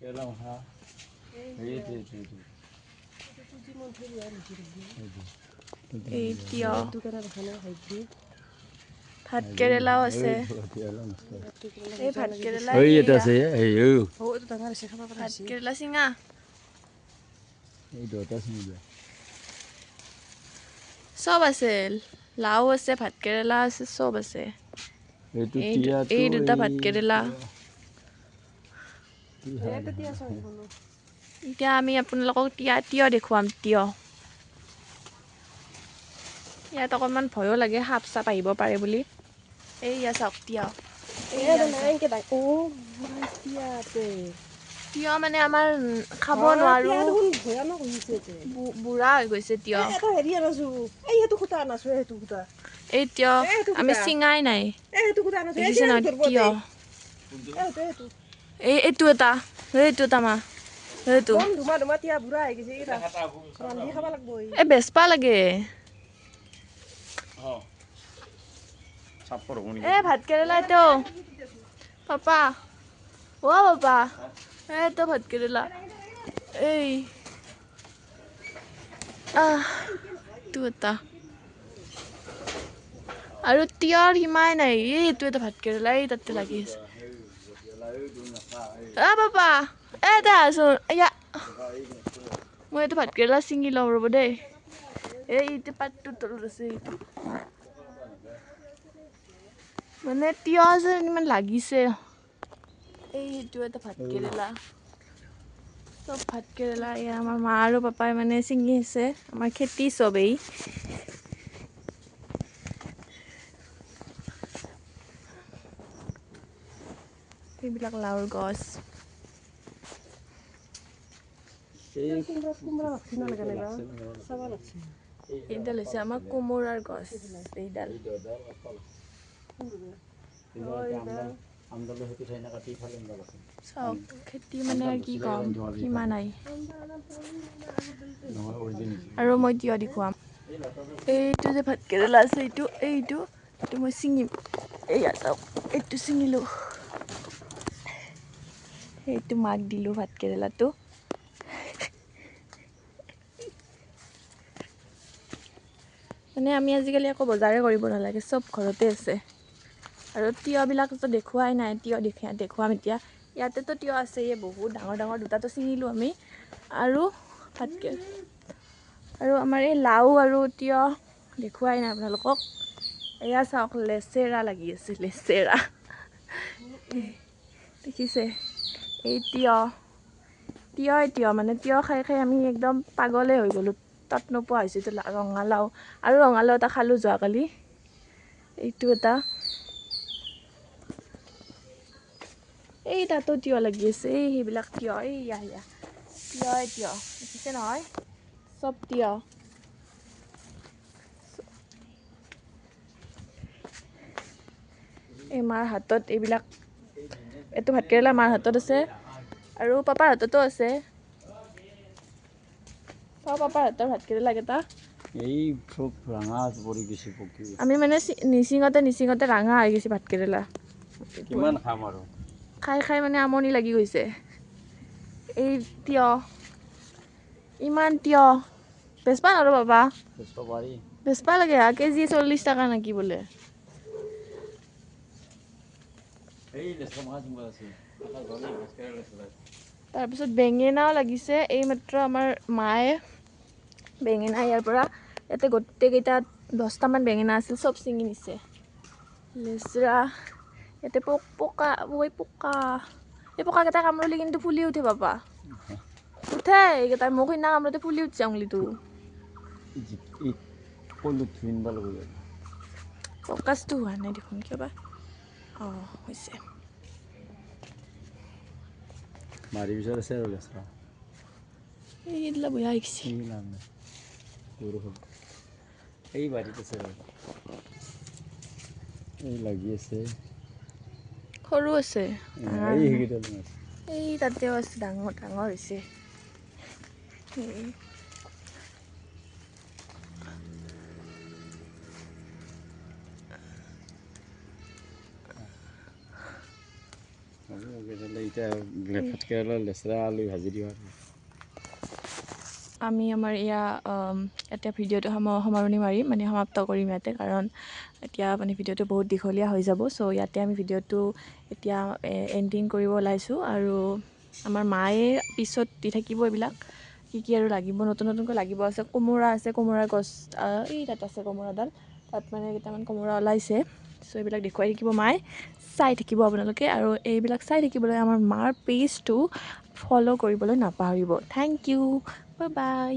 Kelang ha. এই তিয়হ ভাত কেৰেলাও আছে এই ভাত কেৰেলা ভাত কেৰেলা চিঙা চব আছে লাও আছে ভাত কেৰেলা আছে চব আছে এই দুটা ভাত কেৰেলা এতিয়া আমি আপোনালোকক তিয়হ দেখুৱাম তিয়হ ইয়াত অকণমান ভয়ো লাগে সাপ চাপ আহিব পাৰে বুলি এইয়া চাওক তিয়হ তিয়হ মানে আমাৰ খাব নোৱাৰো বুঢ়া হৈ গৈছে তিয়হ এই তিয়হ আমি চিঙাই নাই দেখিছে ন তিয়হ এইটো এটা মা সেইটো এই বেচবা লাগে এ ভাত কেৰেলা এইটো পাপা পাপা এইটো ভাত কেৰেলা এই এইটো এটা আৰু তিয়হৰ সীমাই নাই এইটো এটা ভাত কেৰেলা এই তাতে লাগি আছে পাপা এটা আছোন এয়া মই এইটো ভাত কেৰেলা ছিঙি লওঁ ৰ'ব দেই এইটো পাতটো তলত আছে এইটো মানে তিয়হ যেন ইমান লাগিছে এইটো এটা ভাত কেৰেলা চব ভাত কেৰেলা এয়া আমাৰ মা আৰু পাপাই মানে ছিঙি আছে আমাৰ খেতি চবেই এইবিলাক লাওৰ গছ এইডাল হৈছে আমাৰ কোমোৰাৰ গছ এইডাল চাওক খেতি মানে কি ক'ম সীমা নাই আৰু মই তিয়হ দেখুৱাম এইটো যে ভাত কেৰেলা আছে এইটো মই ছিঙিম এইয়া চাওক এইটো ছিঙিলোঁ সেইটো মাক দিলোঁ ভাত কেৰেলাটো মানে আমি আজিকালি একো বজাৰে কৰিব নালাগে চব ঘৰতে আছে আৰু তিয়হবিলাকতো দেখুৱাই নাই তিয়হ দেখুৱাম এতিয়া ইয়াতেতো তিয়হ আছে বহুত ডাঙৰ ডাঙৰ দুটাটো ছিঙিলোঁ আমি আৰু আৰু আমাৰ এই লাও আৰু তিয়হ দেখুৱাই নাই আপোনালোকক এয়া চাওক লেচেৰা লাগি আছে লেচেৰা দেখিছে এই তিয়হ মানে তিয়হ খাই খাই আমি একদম পাগলে হৈ গ'লোঁ তাত নোপোৱা হৈছোঁ এইটো ৰঙালাও আৰু ৰঙালাও এটা খালোঁ যোৱাকালি এইটো এটা এই তাতো তিয়হ লাগি আছে এই সেইবিলাক তিয়হ তিয়হ দেখিছে নহয় চব তিয়হ এই মাৰ হাতত এইবিলাক এইটো ভাতকেৰেলা মাৰ হাতত আছে আৰু পাপাৰ হাততো আছে পাপাৰ হাতৰ ভাতকেৰেলাকেইটা আমি মানে নিচিঙতে ৰঙা হৈ গৈছে ভাতকেৰেলা কিমান খাম আৰু খাই খাই মানে আমনি লাগি গৈছে এই তিয়হ ইমান তিয়হ বেচবা নৰো পাবা বেচবা লাগে কেজি 40 টকা নেকি বোলে তাৰপিছত বেঙেনাও লাগিছে এইমাত্ৰ আমাৰ মায়ে বেঙেনা ইয়াৰ পৰা ইয়াতে গোটেইকেইটা 10টামান বেঙেনা আছিল চব ছিঙি নিছে লেচৰা ইয়াতে পোকা এই পোকাকেইটা কামুৰিলে কিন্তু ফুলি উঠে পাপা উঠে এইকেইটা মোক সিদিনা কামুৰোতে ফুলি উঠিছে আঙুলিটো ফকাছটো হোৱা নাই দেখোন কিয় বা হৈছে মাৰি পিছত আছে আৰু লেচৰা এইগিলা বেয়া হৈছে এই বাৰীত আছে এই লাগি আছে সৰু আছে এই তাতেও আছে ডাঙৰ হৈছে এতিয়া ভাত কেৰেলা লেচেৰা আলু ভাজি দিওঁ আৰু আমি আমাৰ এতিয়া ভিডিঅ'টো সামৰণি মাৰিম মানে সমাপ্ত কৰিম ইয়াতে, কাৰণ এতিয়া মানে ভিডিঅ'টো বহুত দীঘলীয়া হৈ যাব। চ' ইয়াতে আমি ভিডিঅ'টো এতিয়া এণ্ডিং কৰিব ওলাইছোঁ। আৰু আমাৰ মায়ে পিছত দি থাকিব এইবিলাক কি আৰু লাগিব, নতুনকৈ লাগিব আছে। কোমোৰা আছে, কোমোৰাৰ গছ এই তাত আছে কোমোৰাডাল, তাত মানে কেইটামান কোমোৰা ওলাইছে। চ' এইবিলাক দেখুৱাই থাকিব মায়ে, চাই থাকিব আপোনালোকে। আৰু এইবিলাক চাই থাকিবলৈ আমাৰ মাৰ পেজটো ফ'ল' কৰিবলৈ নাপাহৰিব। Thank you, bye by.